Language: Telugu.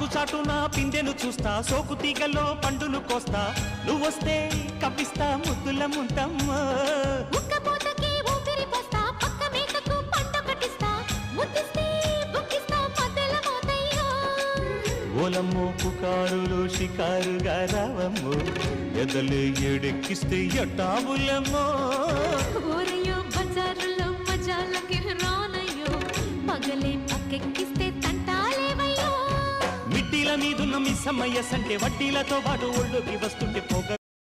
చాటున పిందెను చూస్తా, సోకు తీగల్లో పండును కోస్తా, నువ్వొస్తే కప్పిస్తా ముద్దుల ముంతమ్మ. ఉక్కపోతకి ఊపిరి పోస్తా, పక్క మేకకు పంట కట్టిస్తా, ముద్దిస్తే బుక్కిస్తా మధ్యల మోతయ్యో. ఓలమ్మో పుకారులు షికారుగా రావమ్మో, ఎదలు ఎడెక్కిస్తే ఎట్టాబులమ్మో. ఊరయ్యో బజారులో మజాలకి రానయ్యో, పగలే పక్కెక్కిస్తే తంటాలేవయ్యో. మిట్టిల మీదున్న మిస్సమ్మయ్య సంటే వడ్డీలతో పాటు ఒళ్ళోకి వస్తుంటే పొగ